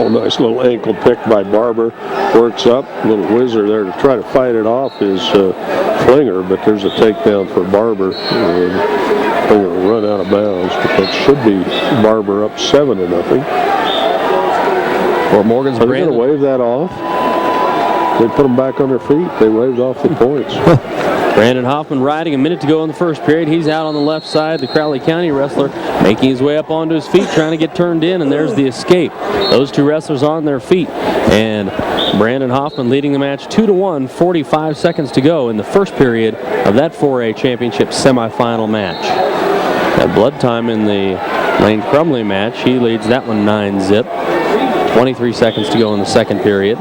Oh, nice little ankle pick by Barber. Works up. Little whizzer there to try to fight it off is Flinger, but there's a takedown for Barber. Flinger will run out of bounds, but that should be Barber up 7-0. Fort Morgan's Are they going to wave that off? They put them back on their feet. They waved off the points. Brandon Hoffman riding, a minute to go in the first period. He's out on the left side, the Crowley County wrestler, making his way up onto his feet, trying to get turned in, and there's the escape. Those two wrestlers on their feet, and Brandon Hoffman leading the match 2-1, 45 seconds to go in the first period of that 4A championship semifinal match. That blood time in the Lane Crumley match, he leads that one 9-0. 23 seconds to go in the second period.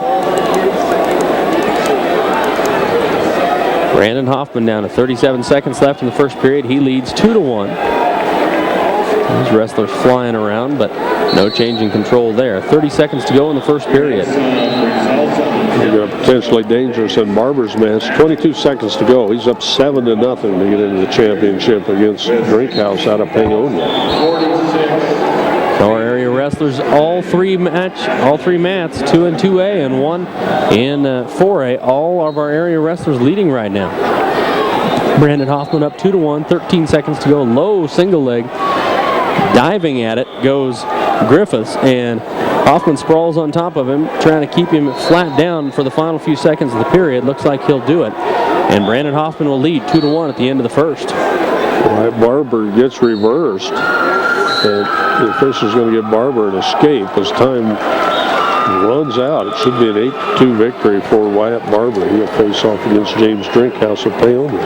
Brandon Hoffman down to 37 seconds left in the first period. He leads 2-1. These wrestlers flying around, but no change in control there. 30 seconds to go in the first period. Potentially dangerous in Barber's match. 22 seconds to go. He's up 7-0 to get into the championship against Drinkhouse out of Paonia. Our area wrestlers, all three mats, 2 in 2A and 1 in 4A. All of our area wrestlers leading right now. Brandon Hoffman up 2-1, 13 seconds to go. Low single leg. Diving at it goes Griffiths, and Hoffman sprawls on top of him, trying to keep him flat down for the final few seconds of the period. Looks like he'll do it. And Brandon Hoffman will lead 2-1 at the end of the first. Right, Barber gets reversed. And the official's going to give Barber an escape as time runs out. It should be an 8-2 victory for Wyatt Barber. He'll face off against James Drinkhouse of Paonia.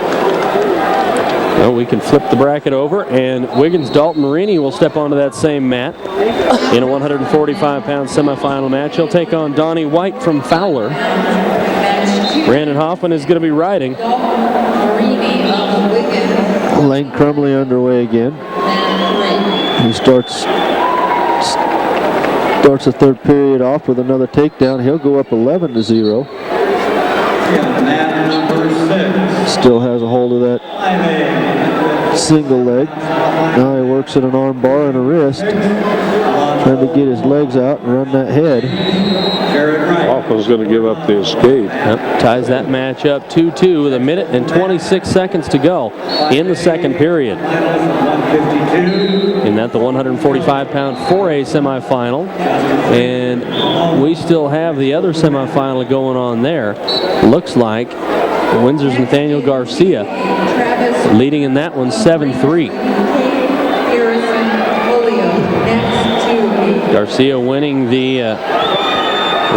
Well, we can flip the bracket over, and Wiggins Dalton Marini will step onto that same mat in a 145-pound semifinal match. He'll take on Donnie White from Fowler. Brandon Hoffman is going to be riding. Lane Crumley underway again. He starts the third period off with another takedown. He'll go up 11-0. Still has a hold of that single leg. Now he works at an arm bar and a wrist, trying to get his legs out and run that head. Hoffman's going to give up the escape. Yep, ties that match up 2-2 with a minute and 26 seconds to go in the second period. And that the 145-pound 4A semifinal, and we still have the other semifinal going on there. Looks like Windsor's Nathaniel Garcia leading in that one 7-3. Garcia winning the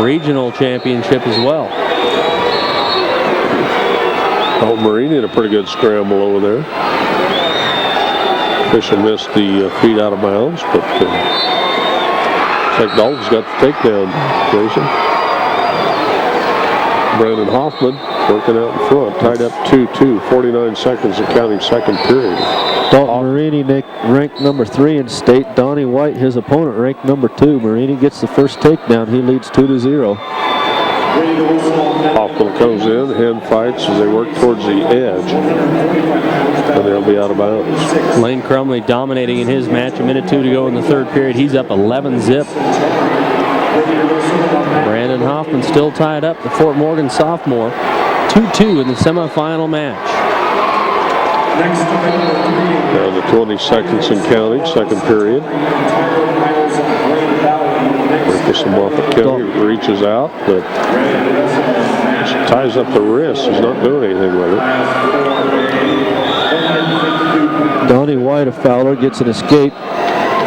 regional championship as well. Oh, Marini had a pretty good scramble over there. Official missed the feet out of bounds, but looks like Dalton's got the takedown, Jason. Brandon Hoffman working out in front, tied up 2-2, 49 seconds of counting second period. Dalton Marini ranked number 3 in state. Donnie White, his opponent, ranked number 2. Marini gets the first takedown. He leads 2-0. Hoffman comes in, hand fights as they work towards the edge, and they'll be out of bounds. Lane Crumley dominating in his match. A minute 2 to go in the third period. He's up 11-0. Brandon Hoffman still tied up, the Fort Morgan sophomore. 2-2 in the semifinal match. Down to 20 seconds and counting, second period. Some Moffett County reaches out, but ties up the wrist. He's not doing anything with it. Donnie White of Fowler gets an escape.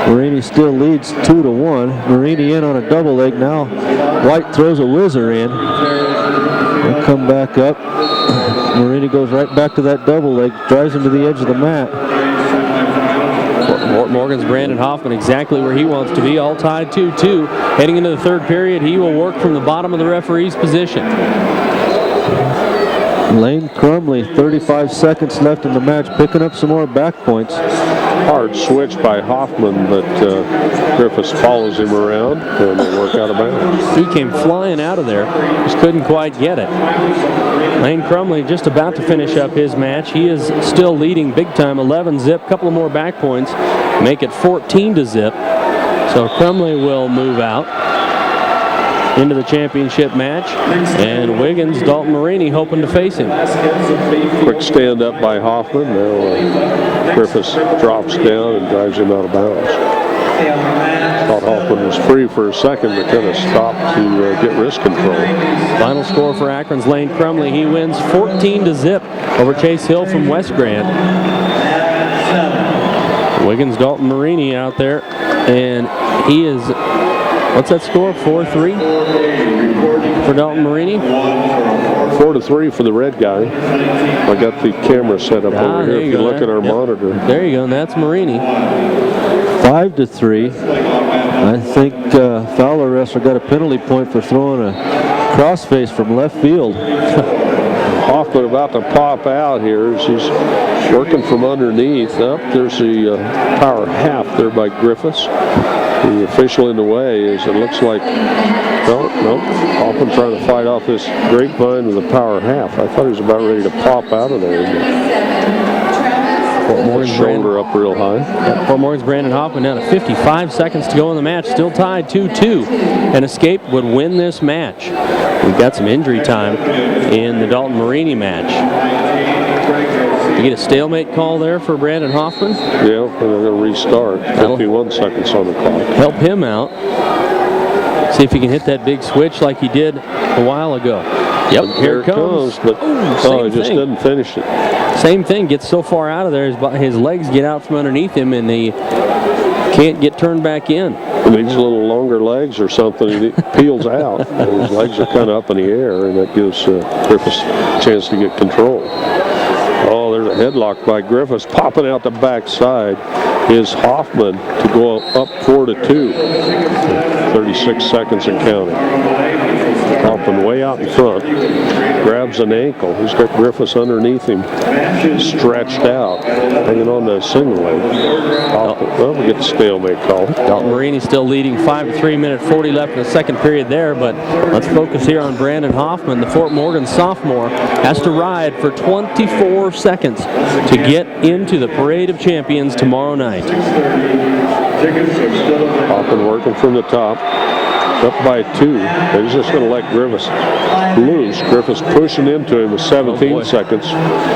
Marini still leads 2-1. Marini in on a double leg now. White throws a whizzer in. They'll come back up. Marini goes right back to that double leg, drives him to the edge of the mat. Fort Morgan's Brandon Hoffman exactly where he wants to be, all tied 2-2. Heading into the third period, he will work from the bottom of the referee's position. Lane Crumley, 35 seconds left in the match, picking up some more back points. Hard switch by Hoffman, but Griffiths follows him around, and they work out of bounds. He came flying out of there, just couldn't quite get it. Lane Crumley just about to finish up his match. He is still leading big time, 11-0. Couple of more back points, make it 14-0. So Crumley will move out. into the championship match. And Wiggins, Dalton Marini hoping to face him. Quick stand up by Hoffman. Now Griffiths drops down and drives him out of bounds. Thought Hoffman was free for a second, but kind of stopped to get wrist control. Final score for Akron's Lane Crumley. He wins 14-0 over Chase Hill from West Grand. Wiggins, Dalton Marini out there, and he is, what's that score, 4-3 for Dalton Marini? 4-3 for the red guy. I got the camera set up over here. If you look at our monitor. There you go, and that's Marini. 5-3. I think Fowler wrestler got a penalty point for throwing a crossface from left field. Hoffman about to pop out here as he's working from underneath. Up there's the power half there by Griffiths. The official in the way is, it looks like, no, Hoffman trying to fight off this grapevine with a power half. I thought he was about ready to pop out of there. Fort Morgan's shoulder up real high. Fort Morgan's Brandon Hoffman down to 55 seconds to go in the match. Still tied 2-2. An escape would win this match. We've got some injury time in the Dalton Marini match. You get a stalemate call there for Brandon Hoffman. Yeah, and they're going to restart. 51 seconds on the clock. Help him out. See if he can hit that big switch like he did a while ago. Yep, here it comes. But he just didn't finish it. Same thing, gets so far out of there, his legs get out from underneath him, and he can't get turned back in. He needs a little longer legs or something. He peels out. And his legs are kind of up in the air, and that gives Griffiths a chance to get control. Oh, there's a headlock by Griffiths. Popping out the backside is Hoffman to go up 4-2. 36 seconds and counting. Hoffman way out in front. Grabs an ankle. He's got Griffiths underneath him, stretched out, hanging on to a single leg. Well, we get the stalemate call. Dalton Marini still leading 5-3, minute 40 left in the second period there, but let's focus here on Brandon Hoffman. The Fort Morgan sophomore has to ride for 24 seconds to get into the Parade of Champions tomorrow night. Hoffman working from the top. Up by 2. They're just going to let Griffiths loose. Griffiths pushing into him with 17 seconds.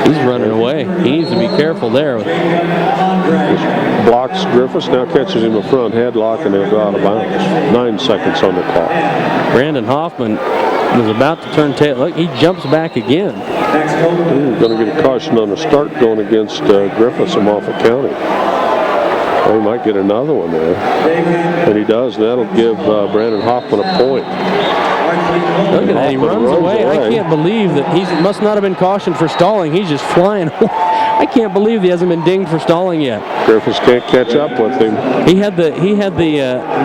He's running away. He needs to be careful there. Blocks Griffiths, now catches him a front headlock, and they'll go out of bounds. 9 seconds on the clock. Brandon Hoffman was about to turn tail. Look, he jumps back again. Going to get a caution on the start going against Griffiths from Moffat County. Well, he might get another one there. And he does, and that'll give Brandon Hoffman a point. Look at that, he runs away. I can't believe that he must not have been cautioned for stalling. He's just flying. I can't believe he hasn't been dinged for stalling yet. Griffiths can't catch up with him. He had the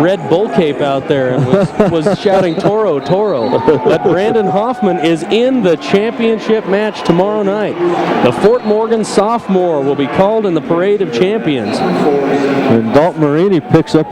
red bull cape out there and was shouting Toro, Toro. But Brandon Hoffman is in the championship match tomorrow night. The Fort Morgan sophomore will be called in the Parade of Champions. And Dalton Marini picks up